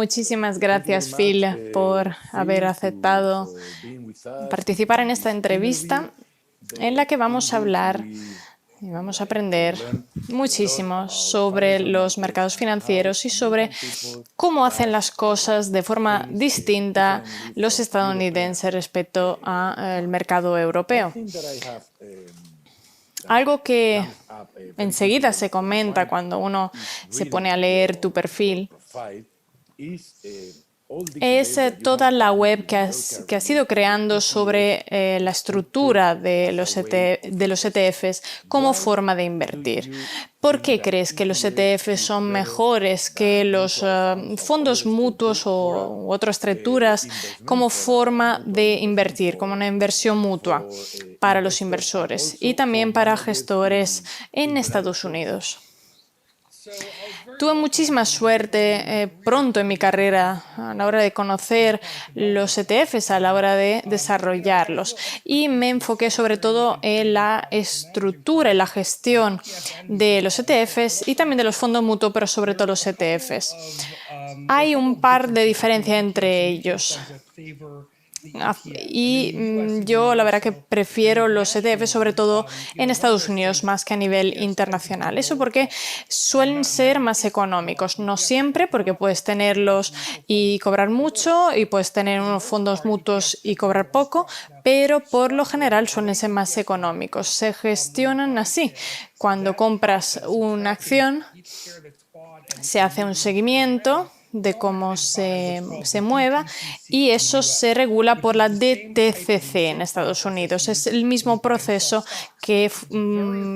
Muchísimas gracias, Phil, por haber aceptado participar en esta entrevista en la que vamos a hablar y vamos a aprender muchísimo sobre los mercados financieros y sobre cómo hacen las cosas de forma distinta los estadounidenses respecto al mercado europeo. Algo que enseguida se comenta cuando uno se pone a leer tu perfil es toda la web que has ido creando sobre la estructura de los ETFs como forma de invertir. ¿Por qué crees que los ETFs son mejores que los fondos mutuos u otras estructuras como forma de invertir, como una inversión mutua para los inversores y también para gestores en Estados Unidos? Tuve muchísima suerte pronto en mi carrera a la hora de conocer los ETFs, a la hora de desarrollarlos. Y me enfoqué sobre todo en la estructura y la gestión de los ETFs y también de los fondos mutuos, pero sobre todo los ETFs. Hay un par de diferencias entre ellos. Y yo la verdad que prefiero los ETF sobre todo en Estados Unidos más que a nivel internacional. Eso porque suelen ser más económicos. No siempre, porque puedes tenerlos y cobrar mucho y puedes tener unos fondos mutuos y cobrar poco, pero por lo general suelen ser más económicos. Se gestionan así. Cuando compras una acción, se hace un seguimiento de cómo se mueva y eso se regula por la DTCC en Estados Unidos. Es el mismo proceso que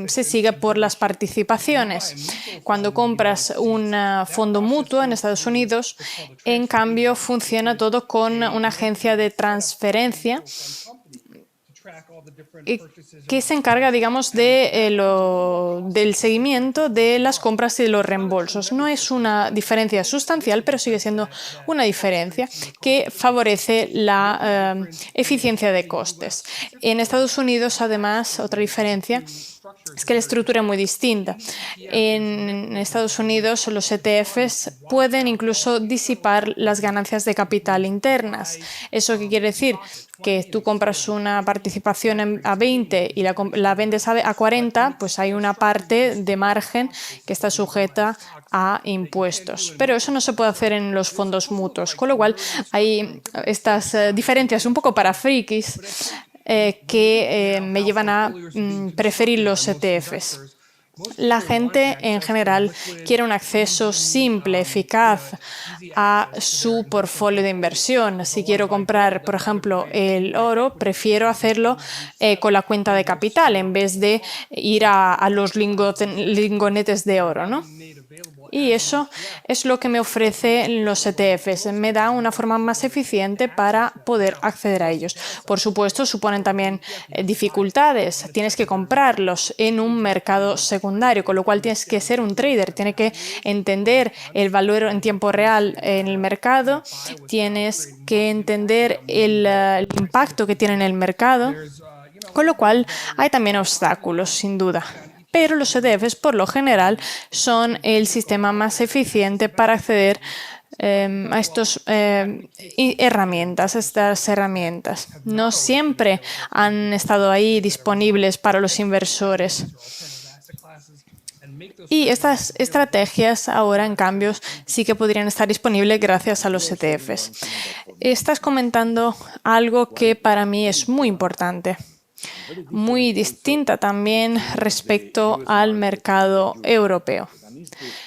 se sigue por las participaciones. Cuando compras un fondo mutuo en Estados Unidos, en cambio funciona todo con una agencia de transferencia que se encarga, digamos, del seguimiento de las compras y de los reembolsos. No es una diferencia sustancial, pero sigue siendo una diferencia que favorece la eficiencia de costes. En Estados Unidos, además, otra diferencia es que la estructura es muy distinta. En Estados Unidos, los ETFs pueden incluso disipar las ganancias de capital internas. ¿Eso qué quiere decir? Que tú compras una participación a 20 y la vendes a 40, pues hay una parte de margen que está sujeta a impuestos. Pero eso no se puede hacer en los fondos mutuos, con lo cual hay estas diferencias un poco para frikis que me llevan a preferir los ETFs. La gente en general quiere un acceso simple, eficaz a su portfolio de inversión. Si quiero comprar, por ejemplo, el oro, prefiero hacerlo con la cuenta de capital en vez de ir a los lingonetes de oro, ¿no? Y eso es lo que me ofrecen los ETFs. Me da una forma más eficiente para poder acceder a ellos. Por supuesto, suponen también dificultades. Tienes que comprarlos en un mercado secundario, con lo cual tienes que ser un trader. Tienes que entender el valor en tiempo real en el mercado. Tienes que entender el impacto que tiene en el mercado. Con lo cual, hay también obstáculos, sin duda. Pero los ETFs, por lo general, son el sistema más eficiente para acceder a estas herramientas. No siempre han estado ahí disponibles para los inversores. Y estas estrategias ahora, en cambio, sí que podrían estar disponibles gracias a los ETFs. Estás comentando algo que para mí es muy importante. Muy distinta también respecto al mercado europeo.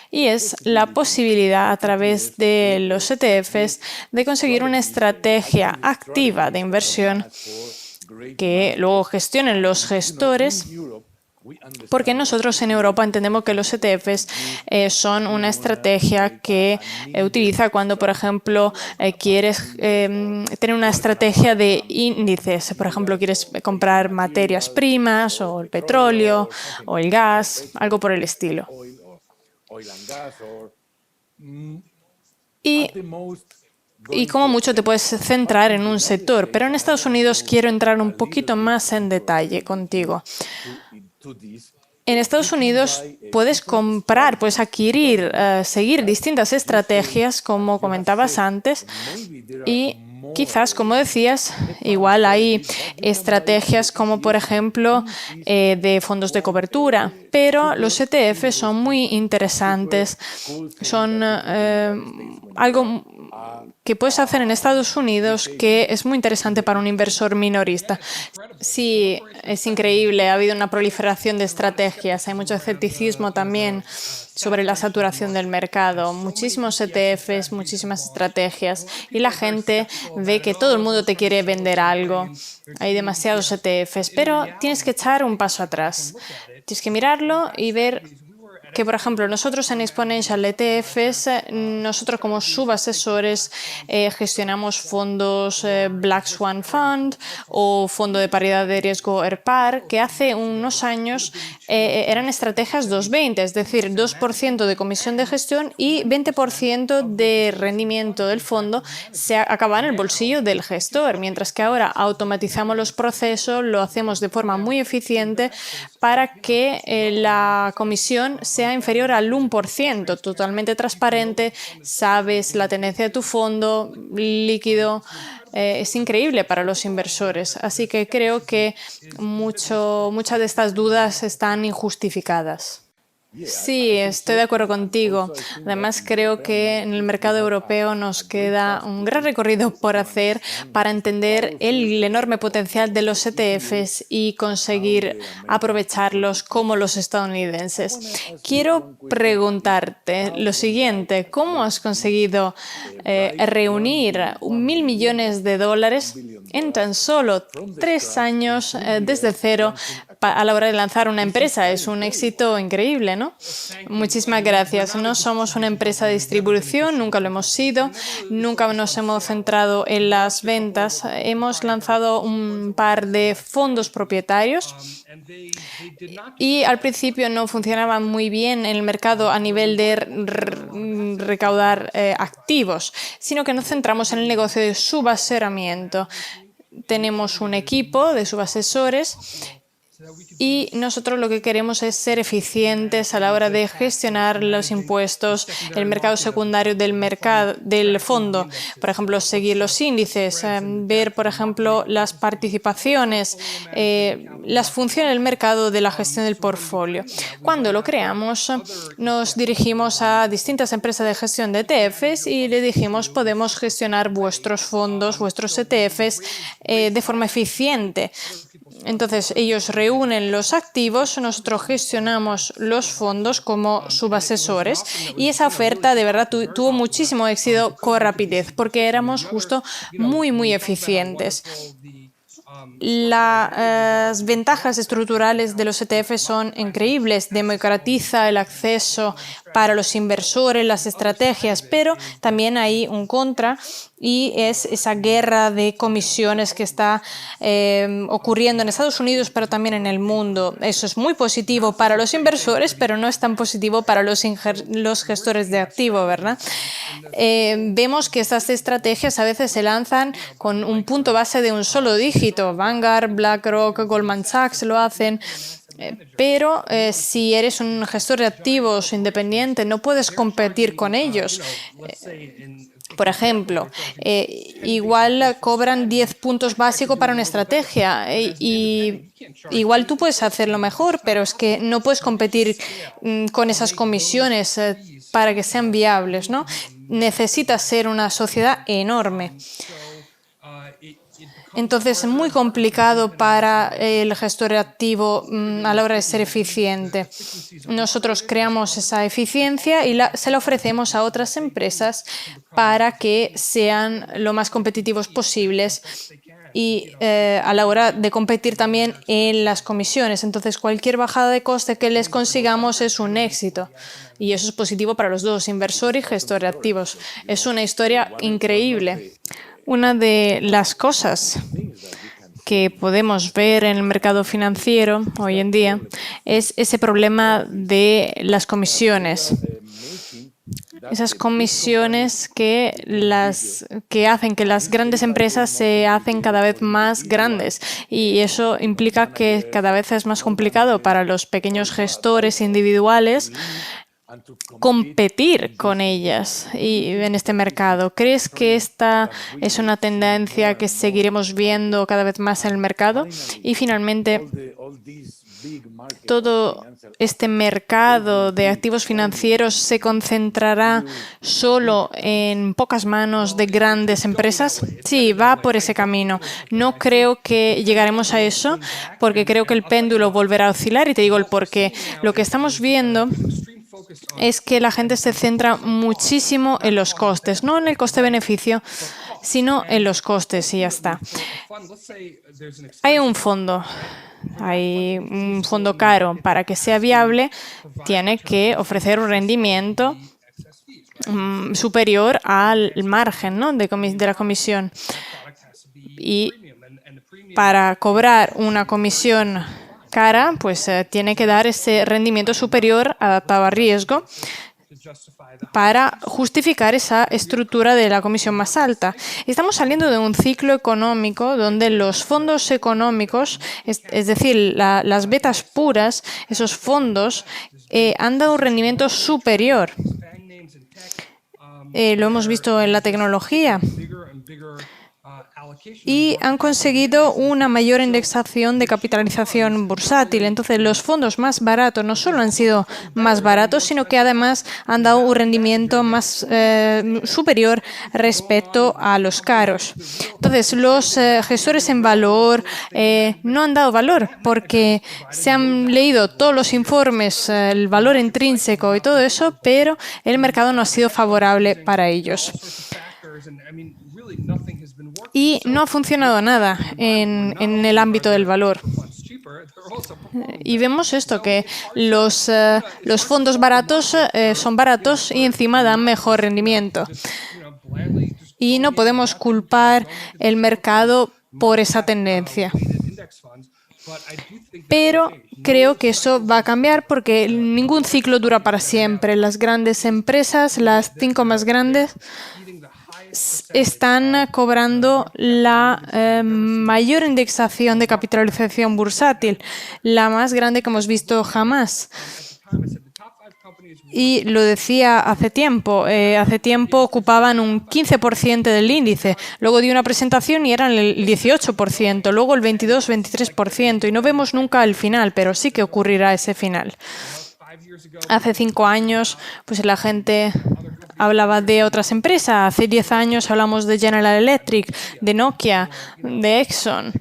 Y es la posibilidad a través de los ETFs de conseguir una estrategia activa de inversión que luego gestionen los gestores, porque nosotros en Europa entendemos que los ETFs son una estrategia que utiliza cuando, por ejemplo, quieres tener una estrategia de índices. Por ejemplo, quieres comprar materias primas o el petróleo o el gas, algo por el estilo. Y como mucho te puedes centrar en un sector, pero en Estados Unidos quiero entrar un poquito más en detalle contigo. En Estados Unidos puedes comprar, puedes adquirir, seguir distintas estrategias, como comentabas antes, y quizás, como decías, igual hay estrategias como, por ejemplo, de fondos de cobertura, pero los ETF son muy interesantes. Son algo que puedes hacer en Estados Unidos que es muy interesante para un inversor minorista. Sí, es increíble. Ha habido una proliferación de estrategias. Hay mucho escepticismo también sobre la saturación del mercado. Muchísimos ETFs, muchísimas estrategias. Y la gente ve que todo el mundo te quiere vender algo. Hay demasiados ETFs, pero tienes que echar un paso atrás. Tienes que mirarlo y ver que, por ejemplo, nosotros en Exponential ETFs, nosotros como subasesores gestionamos fondos Black Swan Fund o fondo de paridad de riesgo ERPAR, que hace unos años eran estrategias 2,20, es decir, 2% de comisión de gestión y 20% de rendimiento del fondo se acaba en el bolsillo del gestor, mientras que ahora automatizamos los procesos, lo hacemos de forma muy eficiente para que la comisión sea inferior al 1%, totalmente transparente, sabes la tendencia de tu fondo, líquido. Es increíble para los inversores. Así que creo que muchas de estas dudas están injustificadas. Sí, estoy de acuerdo contigo. Además, creo que en el mercado europeo nos queda un gran recorrido por hacer para entender el enorme potencial de los ETFs y conseguir aprovecharlos como los estadounidenses. Quiero preguntarte lo siguiente: ¿cómo has conseguido reunir 1.000 millones de dólares en tan solo 3 años desde cero a la hora de lanzar una empresa? Es un éxito increíble, ¿no? Muchísimas gracias. No somos una empresa de distribución, nunca lo hemos sido, nunca nos hemos centrado en las ventas. Hemos lanzado un par de fondos propietarios y al principio no funcionaban muy bien en el mercado a nivel de recaudar activos, sino que nos centramos en el negocio de subasesoramiento. Tenemos un equipo de subasesores y nosotros lo que queremos es ser eficientes a la hora de gestionar los impuestos, el mercado secundario del fondo. Por ejemplo, seguir los índices, ver, por ejemplo, las participaciones, las funciones del mercado de la gestión del portfolio. Cuando lo creamos, nos dirigimos a distintas empresas de gestión de ETFs y le dijimos: podemos gestionar vuestros fondos, vuestros ETFs de forma eficiente. Entonces, ellos reúnen los activos, nosotros gestionamos los fondos como subasesores y esa oferta de verdad tuvo muchísimo éxito con rapidez porque éramos justo muy eficientes. Las ventajas estructurales de los ETF son increíbles. Democratiza el acceso para los inversores, las estrategias, pero también hay un contra y es esa guerra de comisiones que está ocurriendo en Estados Unidos, pero también en el mundo. Eso es muy positivo para los inversores, pero no es tan positivo para los gestores de activo, ¿verdad? Vemos que estas estrategias a veces se lanzan con un punto base de un solo dígito. Vanguard, BlackRock, Goldman Sachs lo hacen. Pero si eres un gestor de activos independiente, no puedes competir con ellos. Por ejemplo, igual cobran 10 puntos básicos para una estrategia y igual tú puedes hacerlo mejor, pero es que no puedes competir con esas comisiones para que sean viables, ¿no? Necesitas ser una sociedad enorme. Entonces, es muy complicado para el gestor activo a la hora de ser eficiente. Nosotros creamos esa eficiencia y se la ofrecemos a otras empresas para que sean lo más competitivos posibles y a la hora de competir también en las comisiones. Entonces, cualquier bajada de coste que les consigamos es un éxito. Y eso es positivo para los dos, inversor y gestor de activos. Es una historia increíble. Una de las cosas que podemos ver en el mercado financiero hoy en día es ese problema de las comisiones. esas comisiones que hacen que las grandes empresas se hacen cada vez más grandes, y eso implica que cada vez es más complicado para los pequeños gestores individuales competir con ellas y en este mercado. ¿Crees que esta es una tendencia que seguiremos viendo cada vez más en el mercado? Y finalmente, todo este mercado de activos financieros se concentrará solo en pocas manos de grandes empresas. Sí, va por ese camino. No creo que llegaremos a eso, porque creo que el péndulo volverá a oscilar, y te digo el porqué. Lo que estamos viendo es que la gente se centra muchísimo en los costes, no en el coste-beneficio, sino en los costes, y ya está. Hay un fondo caro. Para que sea viable, tiene que ofrecer un rendimiento superior al margen, ¿no?, de la comisión. Y para cobrar una comisión cara, pues tiene que dar ese rendimiento superior adaptado a riesgo para justificar esa estructura de la comisión más alta. Estamos saliendo de un ciclo económico donde los fondos económicos, es decir, las betas puras, esos fondos, han dado un rendimiento superior. Lo hemos visto en la tecnología. Y han conseguido una mayor indexación de capitalización bursátil. Entonces, los fondos más baratos no solo han sido más baratos, sino que además han dado un rendimiento más superior respecto a los caros. Entonces, los gestores en valor no han dado valor, porque se han leído todos los informes, el valor intrínseco y todo eso, pero el mercado no ha sido favorable para ellos. Y no ha funcionado nada en el ámbito del valor. Y vemos esto, que los fondos baratos son baratos y encima dan mejor rendimiento. Y no podemos culpar el mercado por esa tendencia. Pero creo que eso va a cambiar, porque ningún ciclo dura para siempre. Las grandes empresas, las 5 más grandes, están cobrando la mayor indexación de capitalización bursátil, la más grande que hemos visto jamás. Y lo decía hace tiempo. Hace tiempo ocupaban un 15% del índice. Luego di una presentación y eran el 18%, luego el 22-23%. Y no vemos nunca el final, pero sí que ocurrirá ese final. Hace 5 años, pues la gente hablaba de otras empresas. Hace 10 años hablamos de General Electric, de Nokia, de Exxon.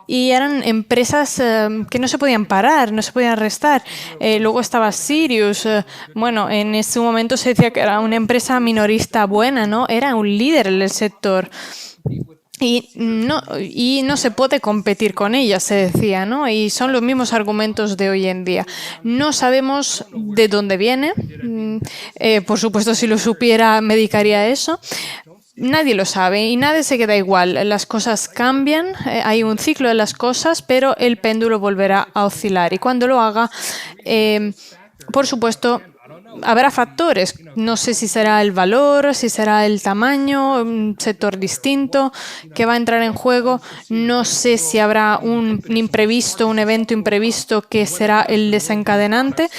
Y eran empresas que no se podían parar, no se podían restar. Luego estaba Sirius. Bueno, en ese momento se decía que era una empresa minorista buena, ¿no? Era un líder en el sector. Y no se puede competir con ella, se decía, ¿no? Y son los mismos argumentos de hoy en día. No sabemos de dónde viene. Por supuesto, si lo supiera, me dedicaría a eso. Nadie lo sabe y nadie se queda igual. Las cosas cambian, hay un ciclo de las cosas, pero el péndulo volverá a oscilar. Y cuando lo haga, por supuesto, habrá factores. No sé si será el valor, si será el tamaño, un sector distinto que va a entrar en juego. No sé si habrá un imprevisto, un evento imprevisto que será el desencadenante.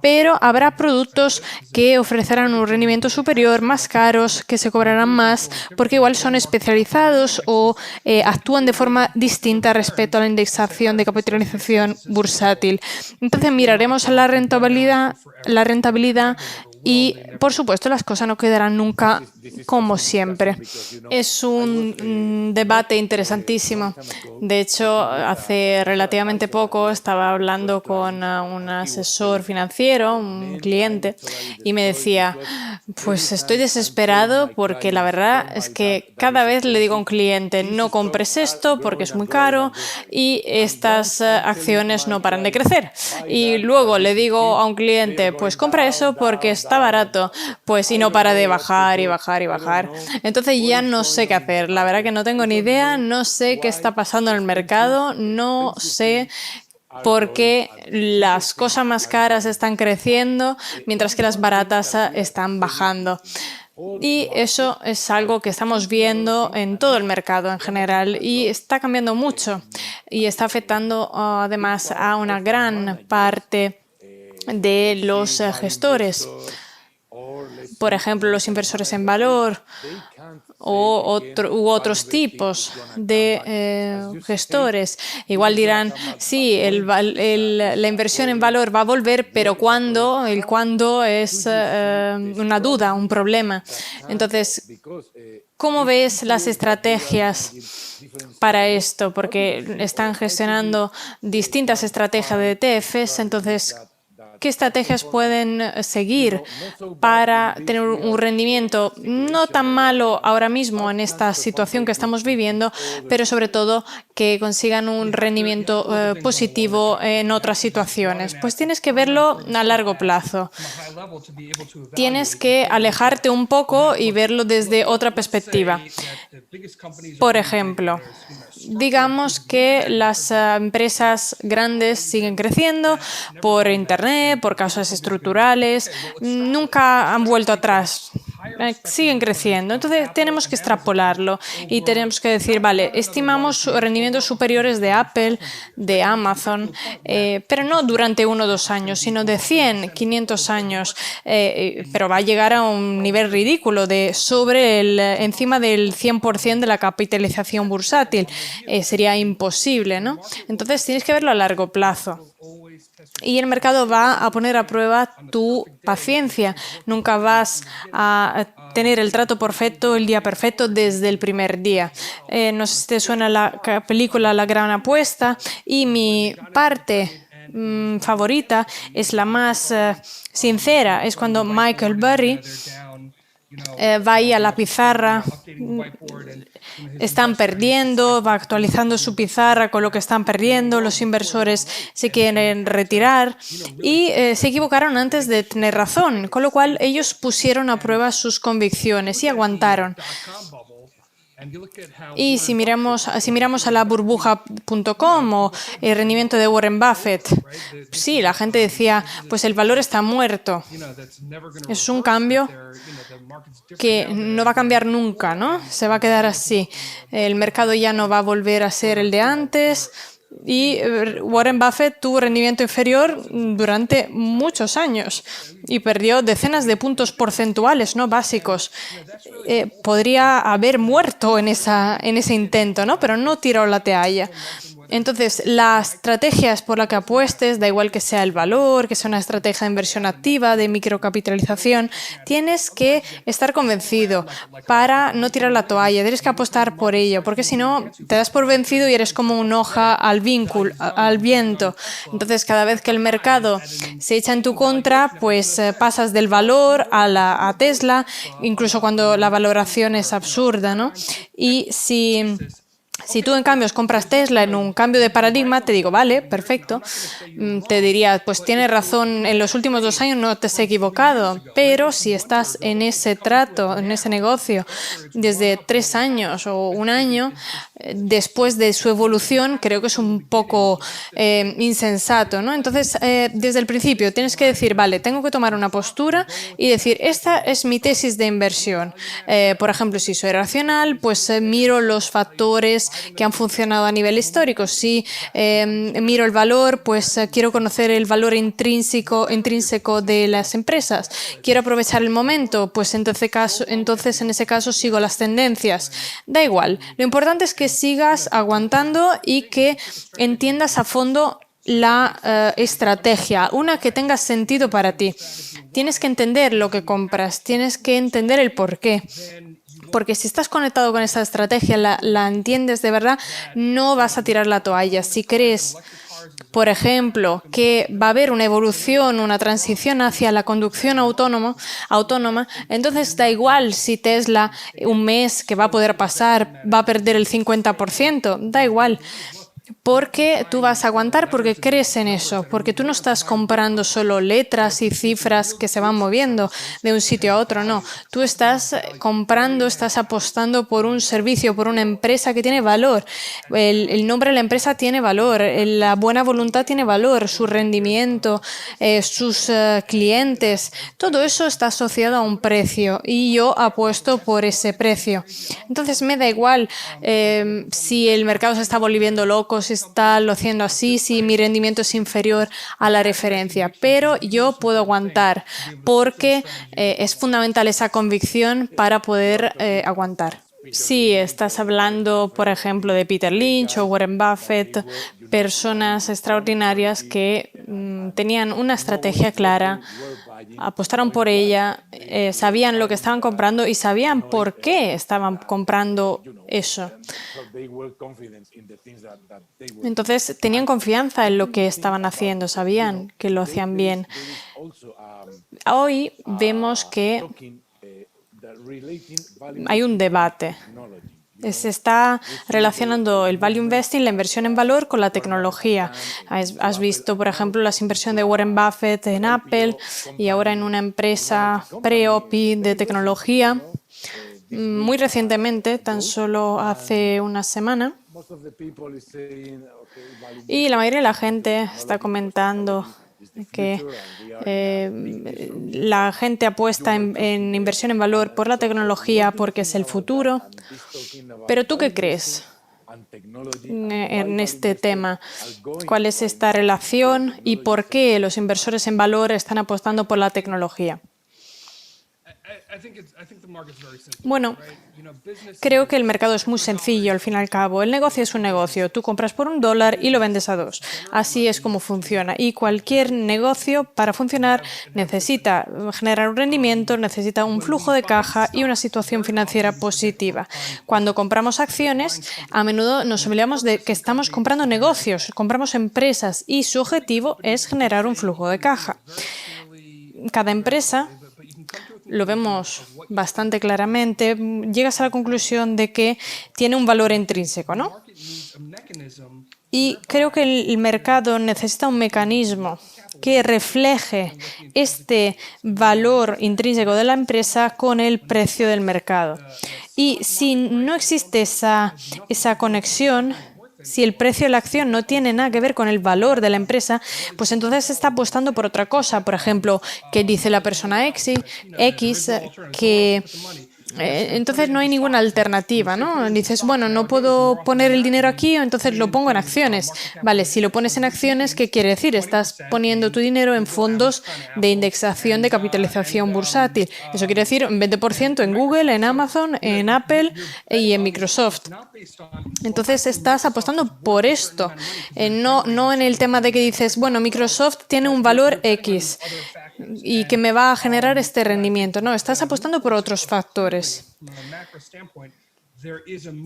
Pero habrá productos que ofrecerán un rendimiento superior, más caros, que se cobrarán más, porque igual son especializados o actúan de forma distinta respecto a la indexación de capitalización bursátil. Entonces miraremos la rentabilidad y, por supuesto, las cosas no quedarán nunca como siempre. Es un debate interesantísimo. De hecho, hace relativamente poco estaba hablando con un asesor financiero, un cliente, y me decía, pues estoy desesperado porque la verdad es que cada vez le digo a un cliente, no compres esto porque es muy caro y estas acciones no paran de crecer. Y luego le digo a un cliente, pues compra eso porque está barato, pues y no para de bajar y bajar y bajar. Entonces ya no sé qué hacer. La verdad que no tengo ni idea, no sé qué está pasando en el mercado, no sé porque las cosas más caras están creciendo, mientras que las baratas están bajando. Y eso es algo que estamos viendo en todo el mercado en general y está cambiando mucho y está afectando además a una gran parte de los gestores. Por ejemplo, los inversores en valor u otros tipos de gestores. Igual dirán, sí, la inversión en valor va a volver, pero ¿cuándo? El cuándo es una duda, un problema. Entonces, ¿cómo ves las estrategias para esto? Porque están gestionando distintas estrategias de ETFs, entonces, ¿qué estrategias pueden seguir para tener un rendimiento no tan malo ahora mismo en esta situación que estamos viviendo, pero sobre todo que consigan un rendimiento positivo en otras situaciones? Pues tienes que verlo a largo plazo. Tienes que alejarte un poco y verlo desde otra perspectiva. Por ejemplo, digamos que las empresas grandes siguen creciendo por Internet, por causas estructurales, nunca han vuelto atrás, siguen creciendo. Entonces tenemos que extrapolarlo y tenemos que decir, vale, estimamos rendimientos superiores de Apple, de Amazon, pero no durante 1 o 2 años, sino de 100, 500 años, pero va a llegar a un nivel ridículo encima del 100% de la capitalización bursátil. Sería imposible, ¿no? Entonces tienes que verlo a largo plazo. Y el mercado va a poner a prueba tu paciencia. Nunca vas a tener el trato perfecto, el día perfecto desde el primer día. No sé si te suena la película La Gran Apuesta, y mi parte favorita es la más sincera. Es cuando Michael Burry va ahí a la pizarra, están perdiendo, va actualizando su pizarra con lo que están perdiendo, los inversores se quieren retirar y se equivocaron antes de tener razón, con lo cual ellos pusieron a prueba sus convicciones y aguantaron. Y si miramos a la burbuja.com o el rendimiento de Warren Buffett, sí, la gente decía, pues el valor está muerto. Es un cambio que no va a cambiar nunca, ¿no? Se va a quedar así. El mercado ya no va a volver a ser el de antes. Y Warren Buffett tuvo rendimiento inferior durante muchos años y perdió decenas de puntos porcentuales, ¿no? Básicos. Podría haber muerto en ese intento, ¿no? Pero no tiró la toalla. Entonces, las estrategias por las que apuestes, da igual que sea el valor, que sea una estrategia de inversión activa, de microcapitalización, tienes que estar convencido para no tirar la toalla, tienes que apostar por ello, porque si no, te das por vencido y eres como una hoja al viento. Entonces, cada vez que el mercado se echa en tu contra, pues pasas del valor a Tesla, incluso cuando la valoración es absurda, ¿no? Y si tú, en cambio, compras Tesla en un cambio de paradigma, te digo, vale, perfecto. Te diría, pues tienes razón, en los últimos 2 años no te has equivocado, pero si estás en ese trato, en ese negocio, desde 3 años o 1 año, después de su evolución, creo que es un poco insensato, ¿no? Entonces, desde el principio tienes que decir, vale, tengo que tomar una postura y decir, esta es mi tesis de inversión. Por ejemplo, si soy racional, pues miro los factores que han funcionado a nivel histórico. Si miro el valor, pues quiero conocer el valor intrínseco de las empresas. Quiero aprovechar el momento, pues entonces en ese caso sigo las tendencias. Da igual. Lo importante es que sigas aguantando y que entiendas a fondo la estrategia, una que tenga sentido para ti. Tienes que entender lo que compras, tienes que entender el porqué. Porque si estás conectado con esa estrategia, la entiendes de verdad, no vas a tirar la toalla. Si crees, por ejemplo, que va a haber una evolución, una transición hacia la conducción autónoma, entonces da igual si Tesla un mes que va a poder pasar va a perder el 50%, da igual. porque tú vas a aguantar porque crees en eso, porque tú no estás comprando solo letras y cifras que se van moviendo de un sitio a otro, no. Tú estás comprando, estás apostando por un servicio, por una empresa que tiene valor. El nombre de la empresa tiene valor, la buena voluntad tiene valor, su rendimiento, sus clientes, todo eso está asociado a un precio y yo apuesto por ese precio. Entonces me da igual si el mercado se está volviendo loco, si está lo haciendo así, si mi rendimiento es inferior a la referencia, pero yo puedo aguantar porque es fundamental esa convicción para poder aguantar. Sí, estás hablando, por ejemplo, de Peter Lynch o Warren Buffett, personas extraordinarias que tenían una estrategia clara, apostaron por ella, sabían lo que estaban comprando y sabían por qué estaban comprando eso. Entonces, tenían confianza en lo que estaban haciendo, sabían que lo hacían bien. Hoy vemos que hay un debate. Se está relacionando el value investing, la inversión en valor, con la tecnología. Has visto, por ejemplo, las inversiones de Warren Buffett en Apple y ahora en una empresa pre-OPI de tecnología. Muy recientemente, tan solo hace una semana. Y la mayoría de la gente está comentando que la gente apuesta en inversión en valor por la tecnología porque es el futuro. Pero ¿tú qué crees en este tema? ¿Cuál es esta relación y por qué los inversores en valor están apostando por la tecnología? Bueno, creo que el mercado es muy sencillo, al fin y al cabo. El negocio es un negocio. Tú compras por $1 y lo vendes a 2. Así es como funciona. Y cualquier negocio, para funcionar, necesita generar un rendimiento, necesita un flujo de caja y una situación financiera positiva. Cuando compramos acciones, a menudo nos olvidamos de que estamos comprando negocios, compramos empresas y su objetivo es generar un flujo de caja. Cada empresa, lo vemos bastante claramente, llegas a la conclusión de que tiene un valor intrínseco, ¿no? Y creo que el mercado necesita un mecanismo que refleje este valor intrínseco de la empresa con el precio del mercado. Y si no existe esa conexión, si el precio de la acción no tiene nada que ver con el valor de la empresa, pues entonces se está apostando por otra cosa. Por ejemplo, que dice la persona X que entonces no hay ninguna alternativa, ¿no? Dices, bueno, no puedo poner el dinero aquí, entonces lo pongo en acciones. Vale, si lo pones en acciones, ¿qué quiere decir? Estás poniendo tu dinero en fondos de indexación de capitalización bursátil. Eso quiere decir un 20% en Google, en Amazon, en Apple y en Microsoft. Entonces estás apostando por esto, no en el tema de que dices, bueno, Microsoft tiene un valor X y que me va a generar este rendimiento. No, estás apostando por otros factores.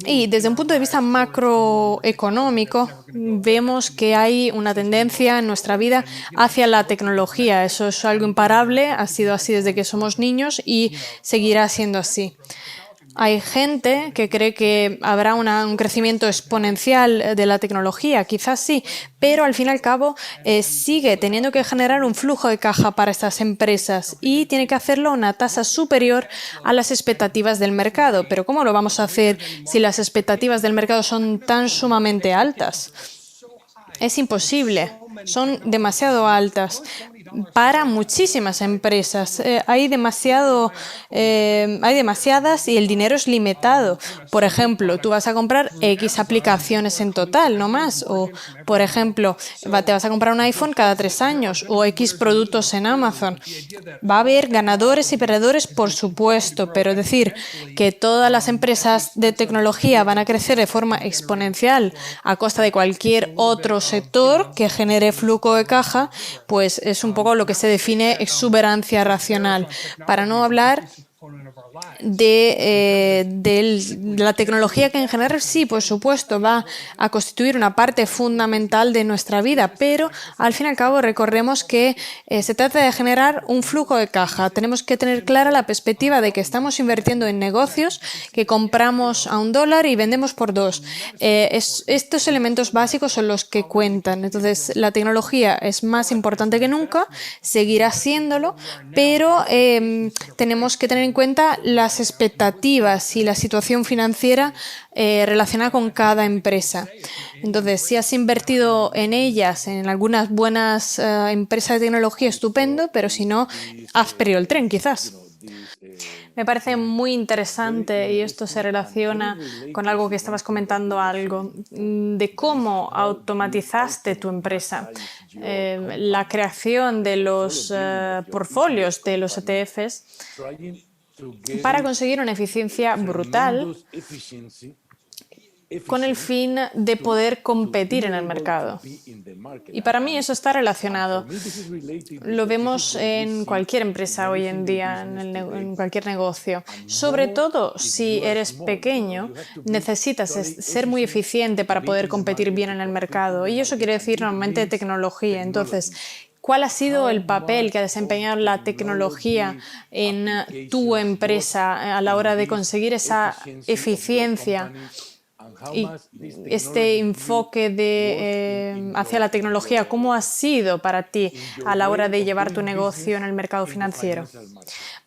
Y desde un punto de vista macroeconómico, vemos que hay una tendencia en nuestra vida hacia la tecnología. Eso es algo imparable, ha sido así desde que somos niños y seguirá siendo así. Hay gente que cree que habrá un crecimiento exponencial de la tecnología, quizás sí, pero al fin y al cabo sigue teniendo que generar un flujo de caja para estas empresas y tiene que hacerlo a una tasa superior a las expectativas del mercado. Pero ¿cómo lo vamos a hacer si las expectativas del mercado son tan sumamente altas? Es imposible, son demasiado altas para muchísimas empresas. Hay demasiadas y el dinero es limitado. Por ejemplo, tú vas a comprar X aplicaciones en total, no más. O, por ejemplo, te vas a comprar un iPhone cada 3 años o X productos en Amazon. Va a haber ganadores y perdedores, por supuesto, pero decir que todas las empresas de tecnología van a crecer de forma exponencial a costa de cualquier otro sector que genere flujo de caja, pues es un poco lo que se define exuberancia racional. Para no hablar de la tecnología, que en general sí, por supuesto, va a constituir una parte fundamental de nuestra vida, pero al fin y al cabo recordemos que se trata de generar un flujo de caja. Tenemos que tener clara la perspectiva de que estamos invirtiendo en negocios que compramos a $1 y vendemos por 2. Estos elementos básicos son los que cuentan. Entonces, la tecnología es más importante que nunca, seguirá siéndolo, pero tenemos que tener en cuenta las expectativas y la situación financiera relacionada con cada empresa. Entonces, si has invertido en ellas, en algunas buenas empresas de tecnología, estupendo, pero si no, has perdido el tren, quizás. Me parece muy interesante, y esto se relaciona con algo que estabas comentando, de cómo automatizaste tu empresa. La creación de los portfolios de los ETFs para conseguir una eficiencia brutal con el fin de poder competir en el mercado. Y para mí eso está relacionado. Lo vemos en cualquier empresa hoy en día, en cualquier negocio. Sobre todo si eres pequeño, necesitas ser muy eficiente para poder competir bien en el mercado. Y eso quiere decir normalmente tecnología. Entonces, ¿cuál ha sido el papel que ha desempeñado la tecnología en tu empresa a la hora de conseguir esa eficiencia y este enfoque hacia la tecnología? ¿Cómo ha sido para ti a la hora de llevar tu negocio en el mercado financiero?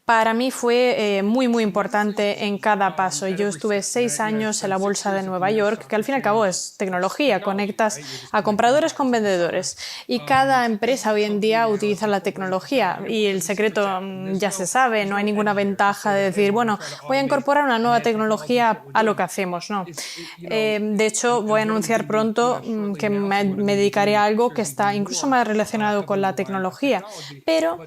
Para mí fue muy, muy importante en cada paso. Yo estuve 6 años en la Bolsa de Nueva York, que al fin y al cabo es tecnología, conectas a compradores con vendedores. Y cada empresa hoy en día utiliza la tecnología. Y el secreto ya se sabe, no hay ninguna ventaja de decir, bueno, voy a incorporar una nueva tecnología a lo que hacemos. No. De hecho, voy a anunciar pronto que me dedicaré a algo que está incluso más relacionado con la tecnología. Pero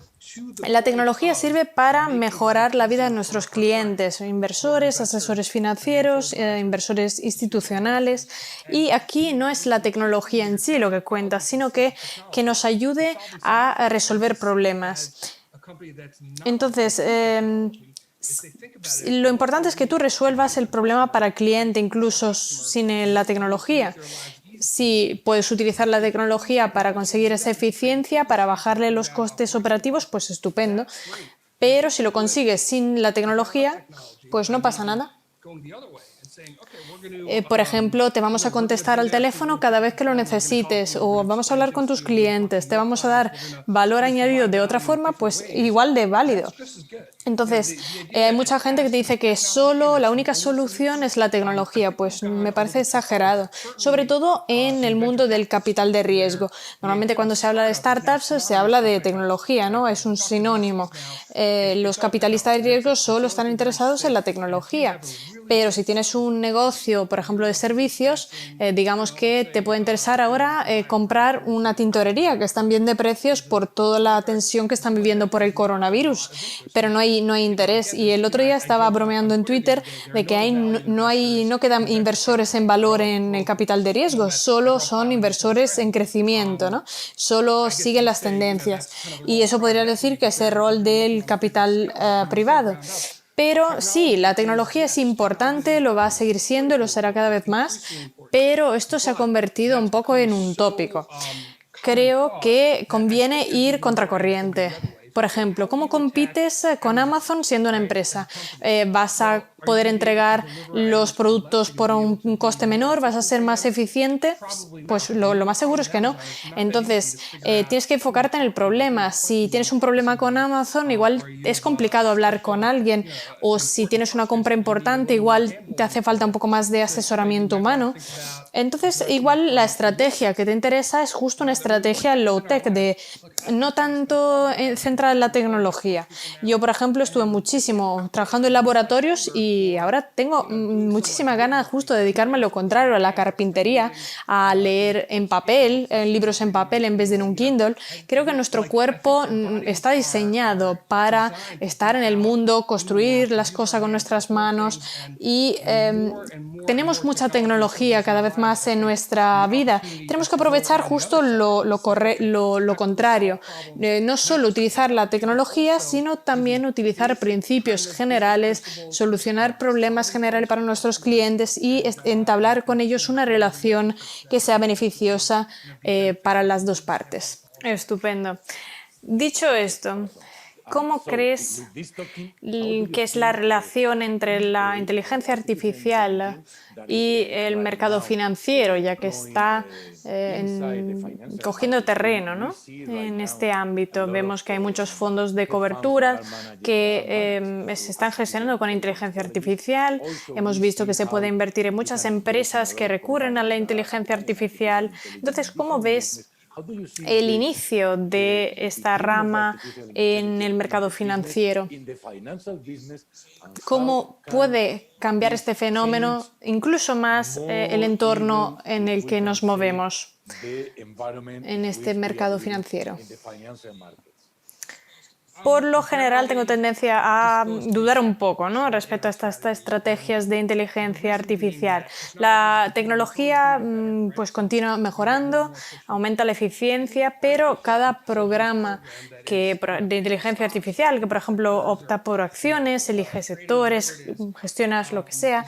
la tecnología sirve para mejorar la vida de nuestros clientes, inversores, asesores financieros, inversores institucionales. Y aquí no es la tecnología en sí lo que cuenta, sino que nos ayude a resolver problemas. Entonces, lo importante es que tú resuelvas el problema para el cliente, incluso sin la tecnología. Si puedes utilizar la tecnología para conseguir esa eficiencia, para bajarle los costes operativos, pues estupendo. Pero si lo consigues sin la tecnología, pues no pasa nada. Por ejemplo, te vamos a contestar al teléfono cada vez que lo necesites, o vamos a hablar con tus clientes, te vamos a dar valor añadido de otra forma, pues igual de válido. Entonces, hay mucha gente que te dice que solo la única solución es la tecnología. Pues me parece exagerado, sobre todo en el mundo del capital de riesgo. Normalmente cuando se habla de startups se habla de tecnología, ¿no? Es un sinónimo. Los capitalistas de riesgo solo están interesados en la tecnología. Pero si tienes un negocio, por ejemplo, de servicios, digamos que te puede interesar ahora comprar una tintorería, que están bien de precios por toda la tensión que están viviendo por el coronavirus, pero no hay interés. Y el otro día estaba bromeando en Twitter de que no quedan inversores en valor en el capital de riesgo, solo son inversores en crecimiento, ¿no? Solo siguen las tendencias. Y eso podría decir que es el rol del capital privado. Pero sí, la tecnología es importante, lo va a seguir siendo y lo será cada vez más, pero esto se ha convertido un poco en un tópico. Creo que conviene ir contracorriente. Por ejemplo, ¿cómo compites con Amazon siendo una empresa? ¿Vas a poder entregar los productos por un coste menor? ¿Vas a ser más eficiente? Pues lo más seguro es que no. Entonces, tienes que enfocarte en el problema. Si tienes un problema con Amazon, igual es complicado hablar con alguien. O si tienes una compra importante, igual te hace falta un poco más de asesoramiento humano. Entonces, igual la estrategia que te interesa es justo una estrategia low-tech, de no tanto centrada en la tecnología. Yo, por ejemplo, estuve muchísimo trabajando en laboratorios y y ahora tengo muchísima ganas justo de dedicarme a lo contrario, a la carpintería, a leer en papel, libros en papel en vez de en un Kindle. Creo que nuestro cuerpo está diseñado para estar en el mundo, construir las cosas con nuestras manos y tenemos mucha tecnología cada vez más en nuestra vida. Tenemos que aprovechar justo lo contrario. No solo utilizar la tecnología, sino también utilizar principios generales, solucionar problemas generales para nuestros clientes y entablar con ellos una relación que sea beneficiosa para las dos partes. Estupendo. Dicho esto, ¿cómo crees que es la relación entre la inteligencia artificial y el mercado financiero, ya que está cogiendo terreno, ¿no? En este ámbito? Vemos que hay muchos fondos de cobertura que se están gestionando con inteligencia artificial. Hemos visto que se puede invertir en muchas empresas que recurren a la inteligencia artificial. Entonces, ¿cómo ves el inicio de esta rama en el mercado financiero? ¿Cómo puede cambiar este fenómeno, incluso más el entorno en el que nos movemos en este mercado financiero? Por lo general tengo tendencia a dudar un poco, ¿no?, respecto a estas estrategias de inteligencia artificial. La tecnología pues continúa mejorando, aumenta la eficiencia, pero cada programa de inteligencia artificial que, por ejemplo, opta por acciones, elige sectores, gestiona lo que sea,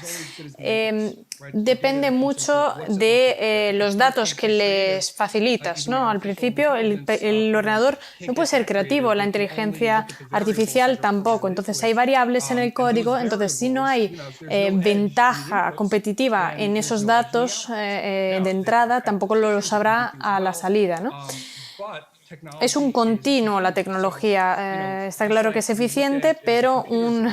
depende mucho de los datos que les facilitas, ¿no? Al principio el ordenador no puede ser creativo, la inteligencia artificial tampoco. Entonces hay variables en el código, entonces si no hay ventaja competitiva en esos datos de entrada, tampoco lo sabrá a la salida, ¿no? Es un continuo la tecnología. Está claro que es eficiente, pero un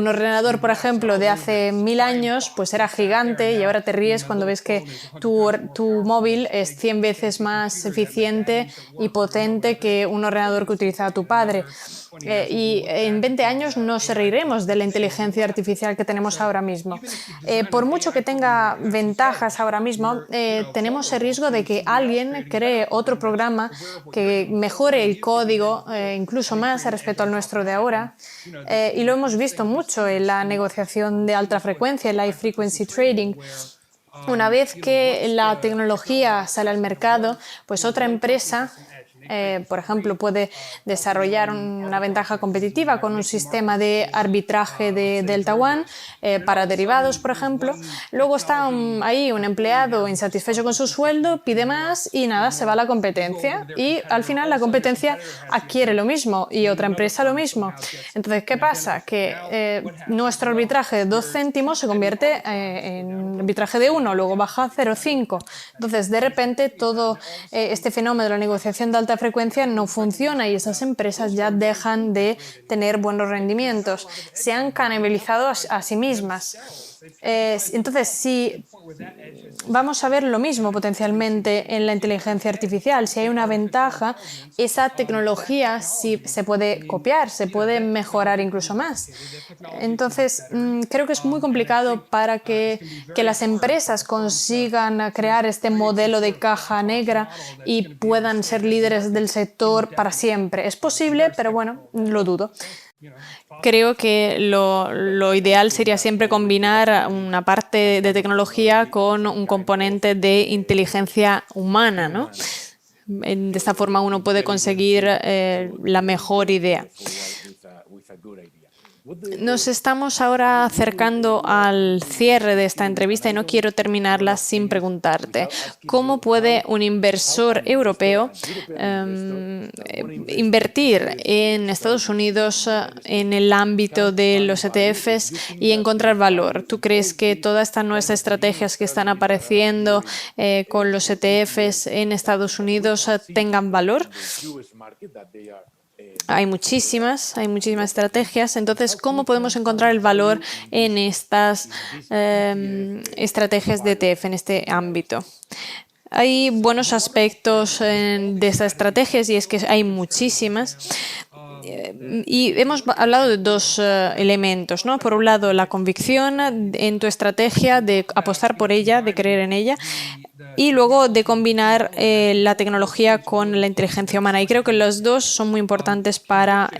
ordenador, por ejemplo, de hace 1000 años, pues era gigante y ahora te ríes cuando ves que tu móvil es 100 veces más eficiente y potente que un ordenador que utilizaba tu padre. Y en 20 años nos reiremos de la inteligencia artificial que tenemos ahora mismo. Por mucho que tenga ventajas ahora mismo, tenemos el riesgo de que alguien cree otro programa que mejore el código incluso más respecto al nuestro de ahora. Y lo hemos visto mucho en la negociación de alta frecuencia, el high frequency trading. Una vez que la tecnología sale al mercado, pues otra empresa por ejemplo, puede desarrollar una ventaja competitiva con un sistema de arbitraje de Delta One para derivados, por ejemplo. Luego está ahí un empleado insatisfecho con su sueldo, pide más y nada, se va a la competencia. Y al final la competencia adquiere lo mismo y otra empresa lo mismo. Entonces, ¿qué pasa? Que nuestro arbitraje de 2 céntimos se convierte en arbitraje de 1, luego baja a 0,5. Entonces, de repente, todo este fenómeno de la negociación de alta frecuencia no funciona y esas empresas ya dejan de tener buenos rendimientos. Se han canibalizado a sí mismas. Entonces, si vamos a ver lo mismo potencialmente en la inteligencia artificial, si hay una ventaja, esa tecnología sí se puede copiar, se puede mejorar incluso más. Entonces, creo que es muy complicado para que las empresas consigan crear este modelo de caja negra y puedan ser líderes del sector para siempre. Es posible, pero bueno, lo dudo. Creo que lo ideal sería siempre combinar una parte de tecnología con un componente de inteligencia humana, ¿no? De esta forma uno puede conseguir la mejor idea. Nos estamos ahora acercando al cierre de esta entrevista y no quiero terminarla sin preguntarte cómo puede un inversor europeo invertir en Estados Unidos en el ámbito de los ETFs y encontrar valor. ¿Tú crees que todas estas nuevas estrategias que están apareciendo con los ETFs en Estados Unidos tengan valor? Hay muchísimas estrategias. Entonces, ¿cómo podemos encontrar el valor en estas estrategias de ETF, en este ámbito? Hay buenos aspectos de estas estrategias y es que hay muchísimas. Y hemos hablado de dos elementos, ¿no? Por un lado, la convicción en tu estrategia de apostar por ella, de creer en ella, y luego de combinar la tecnología con la inteligencia humana. Y creo que los dos son muy importantes para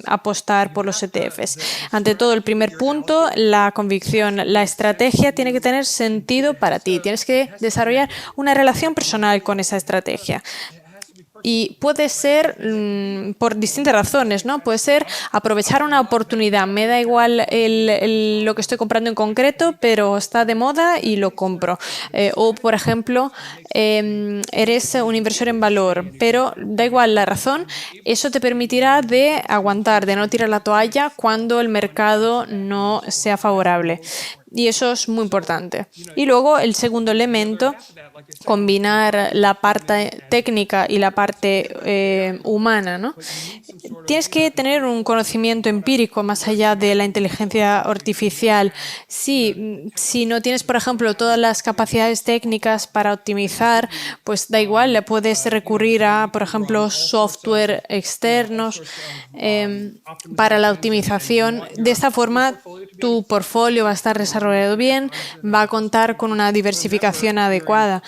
apostar por los ETFs. Ante todo, el primer punto, la convicción. La estrategia tiene que tener sentido para ti. Tienes que desarrollar una relación personal con esa estrategia. Y puede ser por distintas razones, ¿no? Puede ser aprovechar una oportunidad. Me da igual lo que estoy comprando en concreto, pero está de moda y lo compro. O, por ejemplo, eres un inversor en valor, pero da igual la razón, eso te permitirá de aguantar, de no tirar la toalla cuando el mercado no sea favorable. Y eso es muy importante. Y luego el segundo elemento, combinar la parte técnica y la parte humana, ¿no? Tienes que tener un conocimiento empírico más allá de la inteligencia artificial. Sí, si no tienes, por ejemplo, todas las capacidades técnicas para optimizar, pues da igual, le puedes recurrir a, por ejemplo, software externos para la optimización. De esta forma, tu portfolio va a estar desarrollado bien, va a contar con una diversificación adecuada.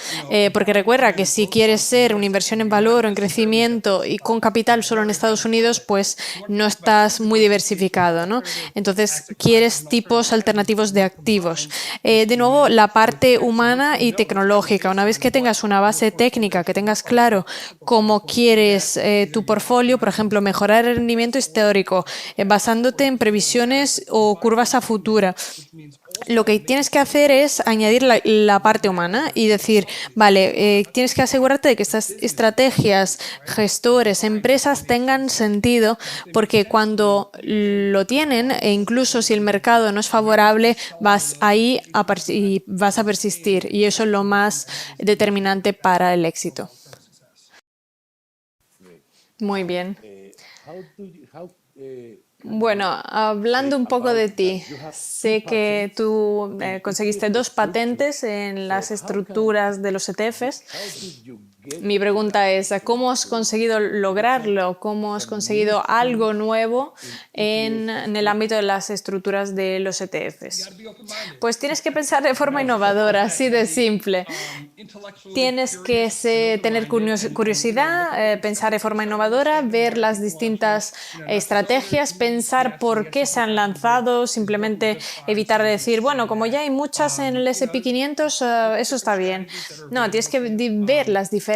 Porque recuerda que si quieres ser una inversión en valor o en crecimiento y con capital solo en Estados Unidos, pues no estás muy diversificado, ¿no? Entonces, quieres tipos alternativos de activos. De nuevo, la parte humana y tecnológica. Una vez que tengas una base técnica, que tengas claro cómo quieres tu portfolio, por ejemplo, mejorar el rendimiento histórico, basándote en previsiones o curvas a futura. Lo que tienes que hacer es añadir la parte humana y decir, vale, tienes que asegurarte de que estas estrategias, gestores, empresas tengan sentido, porque cuando lo tienen, e incluso si el mercado no es favorable, vas ahí y vas a persistir. Y eso es lo más determinante para el éxito. Muy bien. Bueno, hablando un poco de ti, sé que tú conseguiste 2 patentes en las estructuras de los ETFs. Mi pregunta es, ¿cómo has conseguido lograrlo? ¿Cómo has conseguido algo nuevo en el ámbito de las estructuras de los ETFs? Pues tienes que pensar de forma innovadora, así de simple. Tienes que tener curiosidad, pensar de forma innovadora, ver las distintas estrategias, pensar por qué se han lanzado, simplemente evitar decir, bueno, como ya hay muchas en el S&P 500, eso está bien. No, tienes que ver las diferencias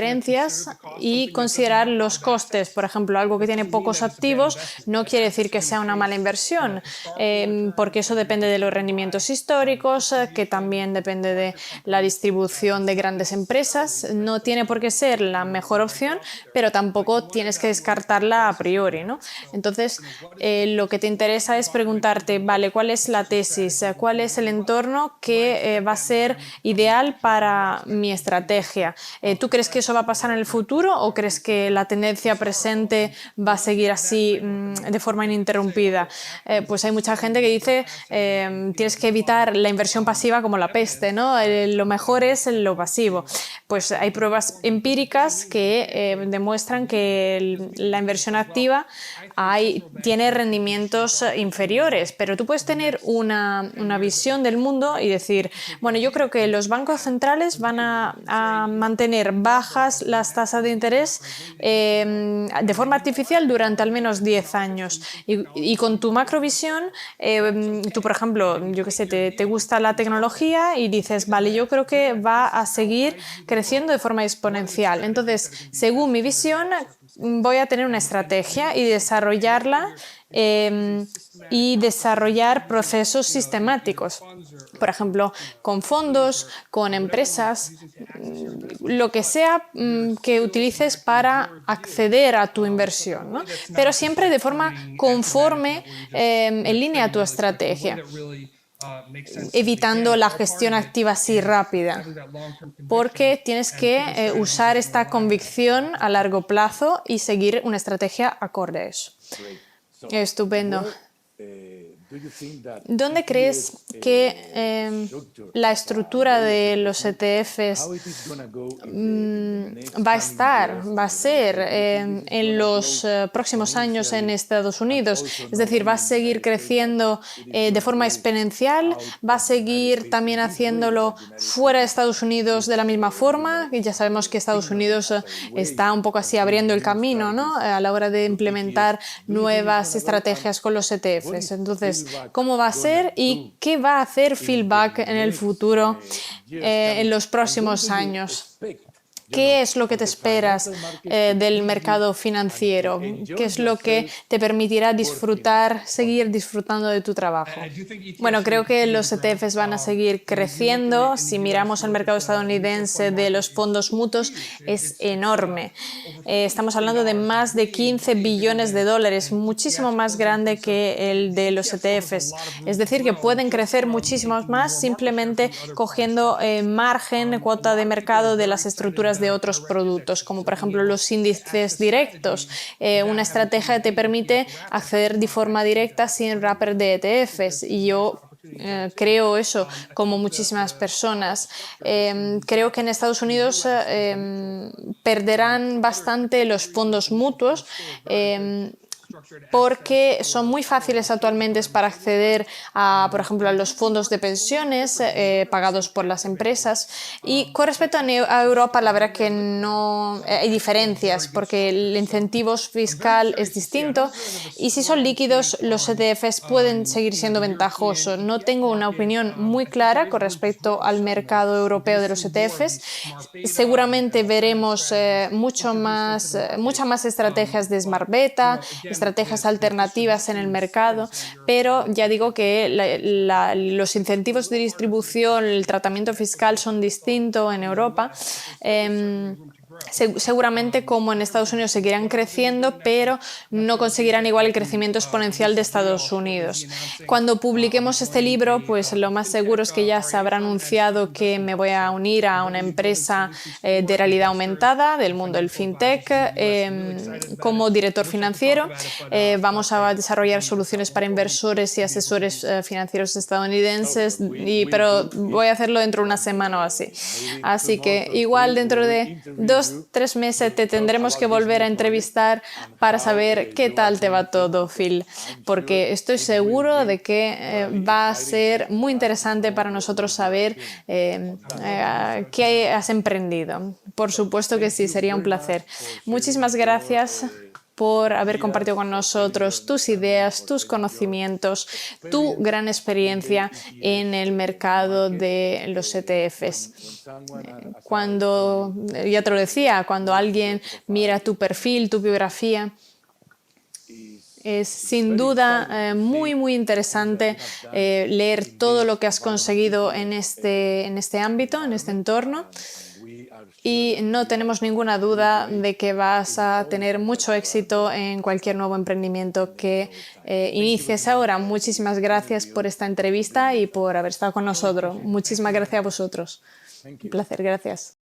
y considerar los costes. Por ejemplo, algo que tiene pocos activos no quiere decir que sea una mala inversión, porque eso depende de los rendimientos históricos, que también depende de la distribución de grandes empresas. No tiene por qué ser la mejor opción, pero tampoco tienes que descartarla a priori, ¿no? Entonces, lo que te interesa es preguntarte, vale, ¿cuál es la tesis? ¿Cuál es el entorno que va a ser ideal para mi estrategia? ¿Tú crees que eso va a pasar en el futuro o crees que la tendencia presente va a seguir así de forma ininterrumpida? Pues hay mucha gente que dice tienes que evitar la inversión pasiva como la peste, ¿no? Lo mejor es lo pasivo. Pues hay pruebas empíricas que demuestran que la inversión activa tiene rendimientos inferiores, pero tú puedes tener una visión del mundo y decir, bueno, yo creo que los bancos centrales van a mantener bajas las tasas de interés de forma artificial durante al menos 10 años. Y con tu macrovisión, tú, por ejemplo, yo qué sé, te gusta la tecnología y dices, vale, yo creo que va a seguir creciendo de forma exponencial. Entonces, según mi visión, voy a tener una estrategia y desarrollarla y desarrollar procesos sistemáticos. Por ejemplo, con fondos, con empresas, lo que sea que utilices para acceder a tu inversión, ¿no? Pero siempre de forma conforme, en línea a tu estrategia, evitando la gestión activa así rápida, porque tienes que usar esta convicción a largo plazo y seguir una estrategia acorde a eso. Estupendo. ¿Dónde crees que la estructura de los ETFs va a ser en los próximos años en Estados Unidos? Es decir, ¿va a seguir creciendo de forma exponencial? ¿Va a seguir también haciéndolo fuera de Estados Unidos de la misma forma? Y ya sabemos que Estados Unidos está un poco así abriendo el camino, ¿no? A la hora de implementar nuevas estrategias con los ETFs. Entonces, ¿cómo va a ser y qué va a hacer Phil Buck en el futuro, en los próximos años? ¿Qué es lo que te esperas del mercado financiero? ¿Qué es lo que te permitirá seguir disfrutando de tu trabajo? Bueno, creo que los ETFs van a seguir creciendo. Si miramos el mercado estadounidense de los fondos mutuos, es enorme. Estamos hablando de más de 15 billones de dólares, muchísimo más grande que el de los ETFs. Es decir, que pueden crecer muchísimo más simplemente cogiendo margen, cuota de mercado de las estructuras de otros productos, como por ejemplo los índices directos. Una estrategia que te permite acceder de forma directa sin wrapper de ETFs. Y yo creo eso, como muchísimas personas. Creo que en Estados Unidos perderán bastante los fondos mutuos porque son muy fáciles actualmente para acceder por ejemplo, a los fondos de pensiones pagados por las empresas. Y con respecto a Europa, la verdad que no hay diferencias, porque el incentivo fiscal es distinto y si son líquidos, los ETFs pueden seguir siendo ventajosos. No tengo una opinión muy clara con respecto al mercado europeo de los ETFs. Seguramente veremos muchas más estrategias de Smart Beta, estrategias alternativas en el mercado, pero ya digo que los incentivos de distribución, el tratamiento fiscal son distintos en Europa. Seguramente, como en Estados Unidos, seguirán creciendo, pero no conseguirán igual el crecimiento exponencial de Estados Unidos. Cuando publiquemos este libro, pues lo más seguro es que ya se habrá anunciado que me voy a unir a una empresa de realidad aumentada del mundo del fintech como director financiero. Vamos a desarrollar soluciones para inversores y asesores financieros estadounidenses, pero voy a hacerlo dentro de una semana o así. Así que igual dentro de 2-3 meses te tendremos que volver a entrevistar para saber qué tal te va todo, Phil, porque estoy seguro de que va a ser muy interesante para nosotros saber qué has emprendido. Por supuesto que sí, sería un placer. Muchísimas gracias por haber compartido con nosotros tus ideas, tus conocimientos, tu gran experiencia en el mercado de los ETFs. Ya te lo decía, cuando alguien mira tu perfil, tu biografía, es sin duda muy, muy interesante leer todo lo que has conseguido en este ámbito, en este entorno. Y no tenemos ninguna duda de que vas a tener mucho éxito en cualquier nuevo emprendimiento que inicies ahora. Muchísimas gracias por esta entrevista y por haber estado con nosotros. Muchísimas gracias a vosotros. Un placer, gracias.